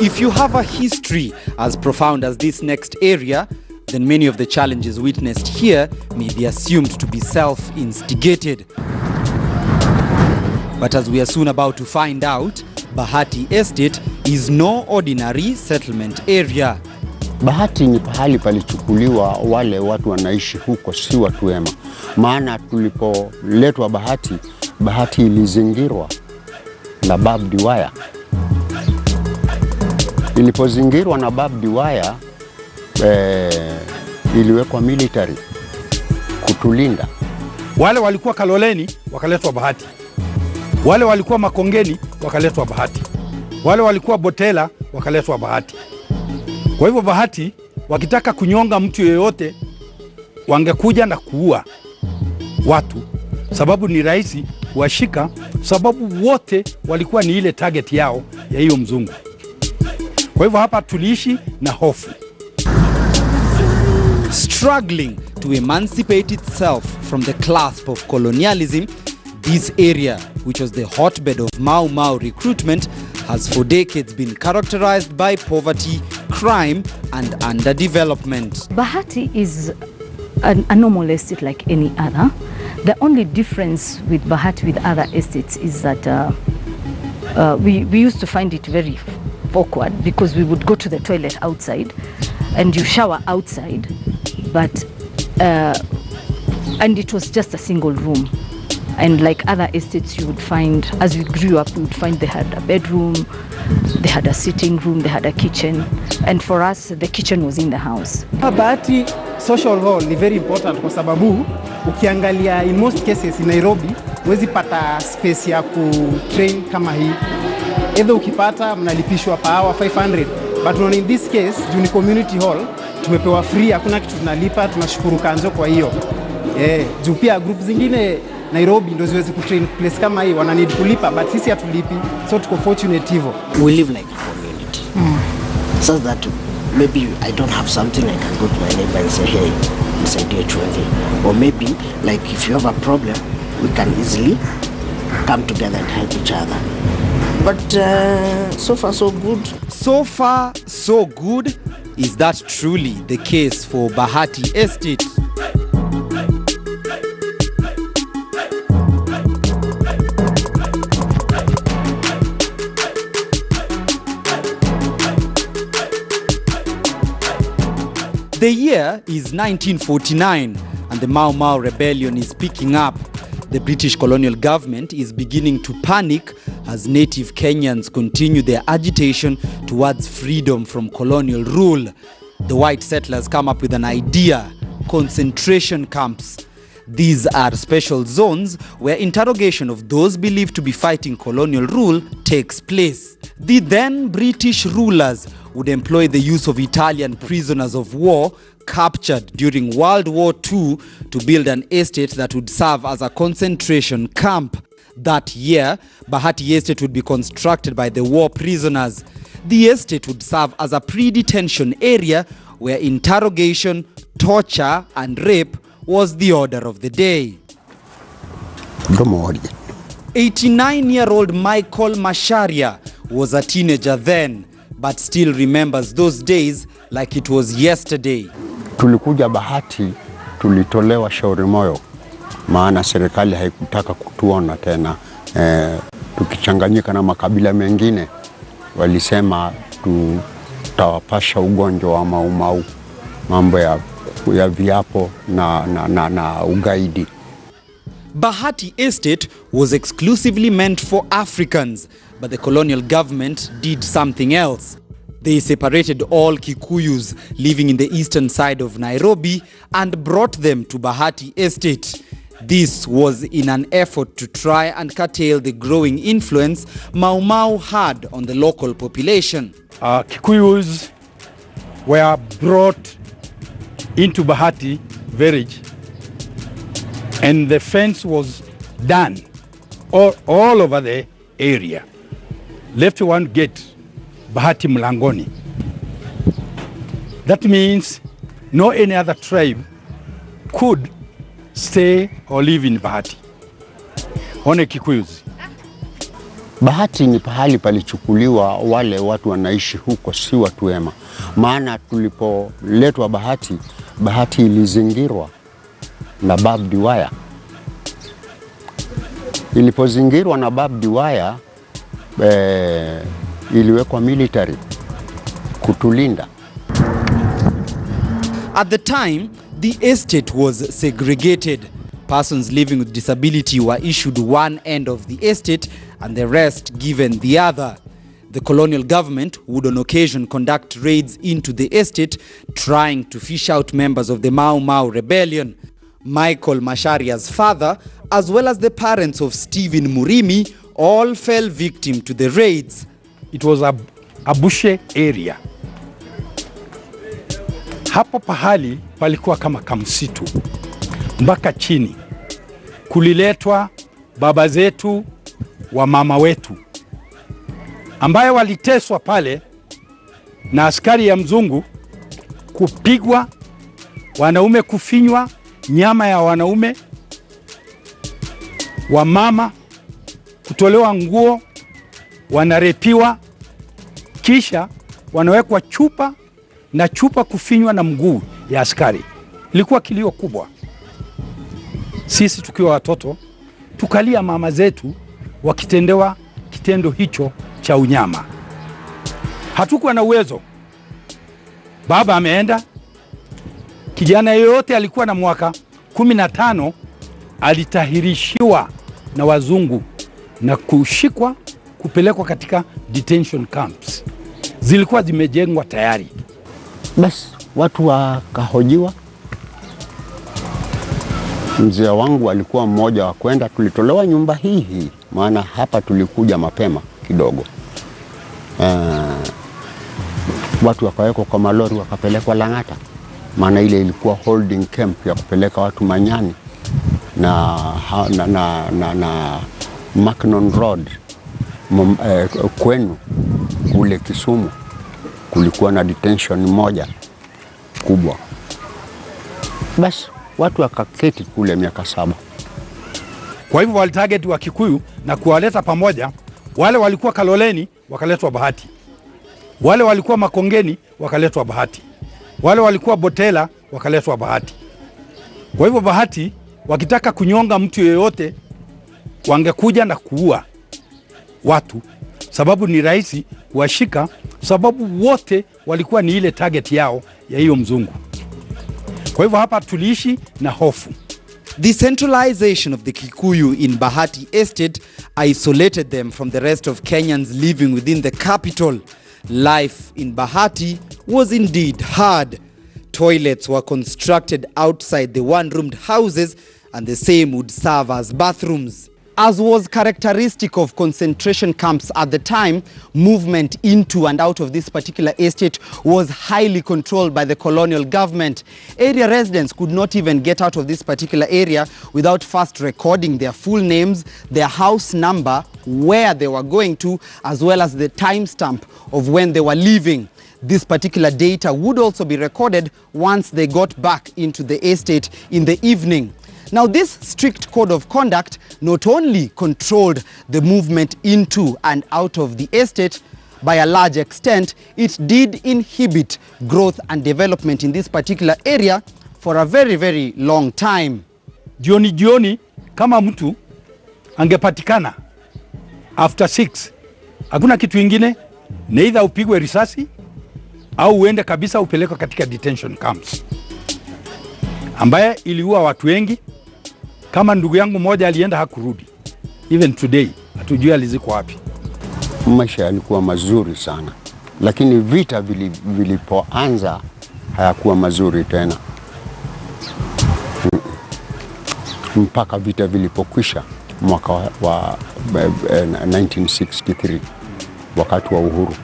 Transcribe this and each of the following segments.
If you have a history as profound as this next area, then many of the challenges witnessed here may be assumed to be self-instigated. But as we are soon about to find out, Bahati Estate is no ordinary settlement area. Bahati ni pahali palichukuliwa wale watu wanaishi huko, si watu wema. Maana tulipoletwa Bahati, Bahati ilizingirwa na barbed wire. Ilipozingirwa na barbed wire, iliwekwa military kutulinda. Wale walikuwa Kaloleni wakaletwa Bahati. Wale walikuwa Makongeni wakaletwa Bahati. Wale walikuwa Botela wakaletwa Bahati. Kwa hivyo Bahati wakitaka kunyonga mtu yeyote wangekuja na kuua watu, sababu ni rahisi kuwashika, sababu wote walikuwa ni ile target yao ya hiyo mzungu. Kwa hivyo hapa tuliishi na hofu. Struggling to emancipate itself from the clasp of colonialism, this area, which was the hotbed of Mau Mau recruitment, has for decades been characterized by poverty, crime and underdevelopment. Bahati is a normal estate like any other. The only difference with Bahati with other estates is that we used to find it very awkward because we would go to the toilet outside and you shower outside, but and it was just a single room. And like other estates you would find, as we grew up, we would find they had a bedroom, they had a sitting room, they had a kitchen, and for us the kitchen was in the house. Bahati social hall ni very important kwa sababu ukiangalia in most cases in Nairobi huwezi pata space ya kutrain kama hii. Either ukipata mnalipishwa per hour 500, but in this case juu ni community hall tumepewa free, hakuna kitu tunalipa. Tunashukuru Kanzo kwa hiyo. Juu pia group zingine Nairobi ndo ziwezi kutrain place kama hii wana need kulipa, but sisi hatulipi, so tuko fortunate hivyo. We live like a community. So that maybe I don't have something, I can go to my neighbor and say, hey, nisaidie chumvi. Or maybe like if you have a problem, we can easily come together and help each other. But so far so good. So far so good? Is that truly the case for Bahati Estate? The year is 1949 and the Mau Mau rebellion is picking up. The British colonial government is beginning to panic as native Kenyans continue their agitation towards freedom from colonial rule. The white settlers come up with an idea: concentration camps. These are special zones where interrogation of those believed to be fighting colonial rule takes place. The then British rulers would employ the use of Italian prisoners of war captured during World War II to build an estate that would serve as a concentration camp. That year, Bahati Estate would be constructed by the war prisoners. The estate would serve as a pre-detention area where interrogation, torture and rape was the order of the day. 89-year-old Michael Masharia was a teenager then, but still remembers those days like it was yesterday. Tulikuja Bahati, tulitolewa shauri moyo, maana serikali haikutaka kutuona tena. Tukichanganyika na makabila mengine, walisema tutawapasha ugonjwa wa Mau Mau, mambo ya viapo na ugaidi. Bahati Estate was exclusively meant for Africans, but the colonial government did something else. They separated all Kikuyus living in the eastern side of Nairobi and brought them to Bahati Estate. This was in an effort to try and curtail the growing influence Mau Mau had on the local population. Kikuyus were brought into Bahati village and the fence was done all over the area. Left one gate, Bahati Mlangoni. That means no any other tribe could stay or live in Bahati. Only Kikuyus. Bahati ni pahali palichukuliwa wale watu wanaishi huko, si watu wema. Maana tulipoletwa Bahati, Bahati ilizingirwa na barbed wire. Ilipozingirwa na barbed wire, iliwekwa military kutulinda. At the time, the estate was segregated. Persons living with disability were issued one end of the estate and the rest given the other. The colonial government would on occasion conduct raids into the estate, trying to fish out members of the Mau Mau rebellion. Michael Masharia's father, as well as the parents of Stephen Murimi, all fell victim to the raids. It was a bushe area. Hapo pahali palikuwa kama kamsitu. Mpaka chini kuliletwa baba zetu wa mama wetu ambaye waliteswa pale na askari ya mzungu, kupigwa, wanaume kufinywa, nyama ya wanaume, wa mama kutolewa nguo, wanarepiwa, kisha wanawekwa chupa na chupa kufinywa na mguu ya askari. Ilikuwa kilio kubwa. Sisi tukiwa watoto tukalia mama zetu wakitendewa kitendo hicho cha unyama. Hatukuwa na uwezo. Baba ameenda. Kijana yoyote alikuwa na mwaka 15 alitahirishiwa na wazungu na kushikwa kupelekwa katika detention camps. Zilikuwa zimejengwa tayari. Basi watu wakahojiwa. Mzee wangu alikuwa mmoja wa kwenda, tulitolewa nyumba hii, maana hapa tulikuja mapema kidogo. Watu wakawekwa kwa malori wakapelekwa Lang'ata, maana ile ilikuwa holding camp ya kupeleka watu Manyani na Macnon Road kwenu kule Kisumu kulikuwa na detention moja kubwa. Basi watu wakaketi kule miaka 7. Kwa hivyo walitarget wa Kikuyu na kuwaleta pamoja. Wale walikuwa Kaloleni wakaletwa Bahati, wale walikuwa Makongeni wakaletwa Bahati, wale walikuwa Botela wakaletwa Bahati. Kwa hivyo Bahati wakitaka kunyonga mtu yeyote wangekuja na kuua watu, sababu ni rahisi kuwashika, sababu wote walikuwa ni ile target yao ya hiyo mzungu. Kwa hivyo hapa tuliishi na hofu. The centralization of the Kikuyu in Bahati Estate isolated them from the rest of Kenyans living within the capital. Life in Bahati was indeed hard. Toilets were constructed outside the one-roomed houses and the same would serve as bathrooms. As was characteristic of concentration camps at the time, movement into and out of this particular estate was highly controlled by the colonial government. Area residents could not even get out of this particular area without first recording their full names, their house number, where they were going to, as well as the timestamp of when they were leaving. This particular data would also be recorded once they got back into the estate in the evening. Now, this strict code of conduct not only controlled the movement into and out of the estate, by a large extent, it did inhibit growth and development in this particular area for a very, very long time. Jioni kama mtu angepatikana after 6, hakuna kitu ingine, neither upigwe risasi au uende kabisa upelekwe katika detention camps, ambaye iliua watu wengi. Kama ndugu yangu mmoja alienda hakurudi. Even today hatujui alizikwa wapi. Maisha yalikuwa mazuri sana, lakini vita vilipoanza hayakuwa mazuri tena. Mpaka vita vilipokwisha mwaka wa 1963 wakati wa uhuru.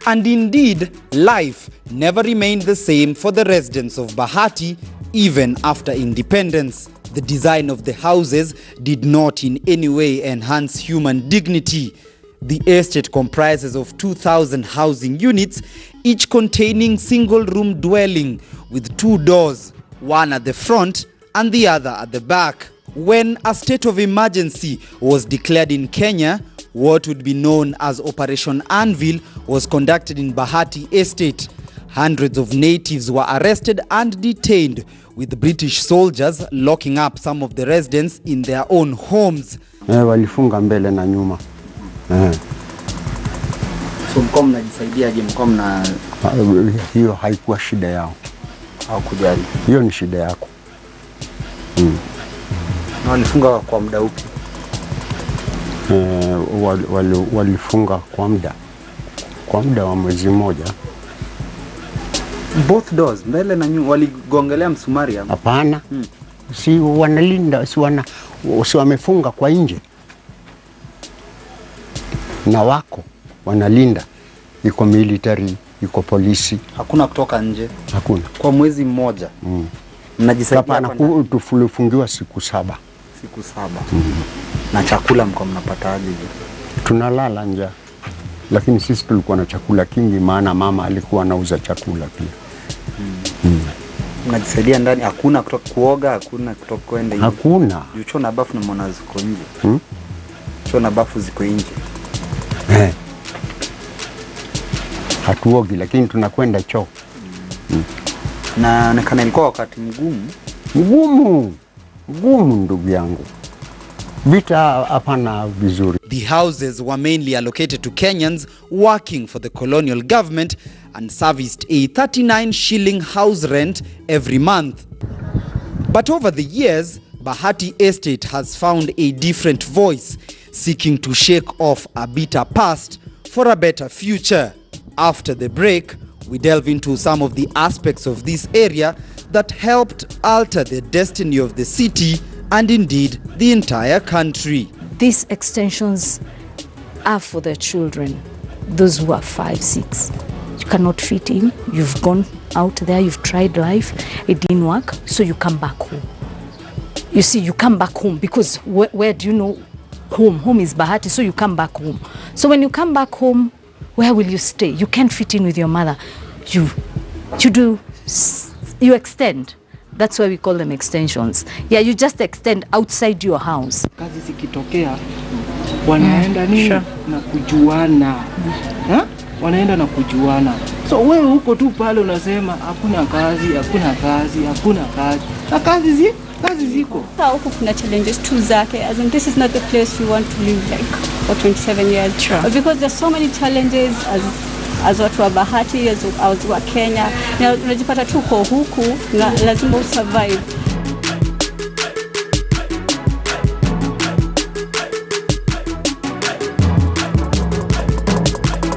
And indeed, life never remained the same for the residents of Bahati even after independence. The design of the houses did not in any way enhance human dignity. The estate comprises of 2,000 housing units, each containing single-room dwelling with 2 doors, one at the front and the other at the back. When a state of emergency was declared in Kenya, What would be known as Operation Anvil was conducted in Bahati Estate. Hundreds of natives were arrested and detained, with British soldiers locking up some of the residents in their own homes. Walifunga mbele na nyuma. So mko mnajisaidia je? Mko mna hiyo haikuwa shida yao. Hawakujali. Hiyo ni shida yako. Na walifunga kwa muda upi? Walifunga kwa muda wa mwezi mmoja. Both doors, mbele na nyuma, waligongelea msumari hapo? Hapana. Si wanalinda, si wamefunga kwa nje. Na wako wanalinda, iko military, iko polisi. Hakuna kutoka nje? Hakuna. Kwa mwezi mmoja? Mnajisaidia? Hapana, tulifungiwa siku 7. Siku 7. Na chakula mko mnapataje? Tunalala njaa. Lakini sisi tulikuwa na chakula kingi, maana mama alikuwa anauza chakula pia. Mnajisaidia ndani? Hakuna kutoka kuoga? Hakuna kutoka kwenda nje? Hakuna. Choo na bafu na mwana ziko nje? Choo na bafu ziko nje? Hatuogi, lakini tunakwenda choo. Na nekana ilikuwa wakati mgumu ndugu yangu. Vita hapana vizuri. The houses were mainly allocated to Kenyans working for the colonial government and serviced a 39 shilling house rent every month. But over the years, Bahati Estate has found a different voice, seeking to shake off a bitter past for a better future. After the break, we delve into some of the aspects of this area that helped alter the destiny of the city and indeed the entire country. These extensions are for the children, those who are 5, 6. You cannot fit in, you've gone out there, you've tried life, it didn't work, so you come back home. You see, you come back home because where do you know home? Home is Bahati, so you come back home. So when you come back home, where will you stay? You can't fit in with your mother. You extend. That's why we call them extensions. Yeah, you just extend outside your house. Kazi zikitokea wanaenda nini na kujuana. Wanaenda na kujuana. So wewe huko tu pale unasema hakuna kazi. Na kazi ziko. Huko kuna challenges tu zake. As in, this is not the place we want to live like for 27 years. Sure. Because there's so many challenges as watu wa Bahati, as watu wa Kenya. Unajipata tu huku na lazima usurvive.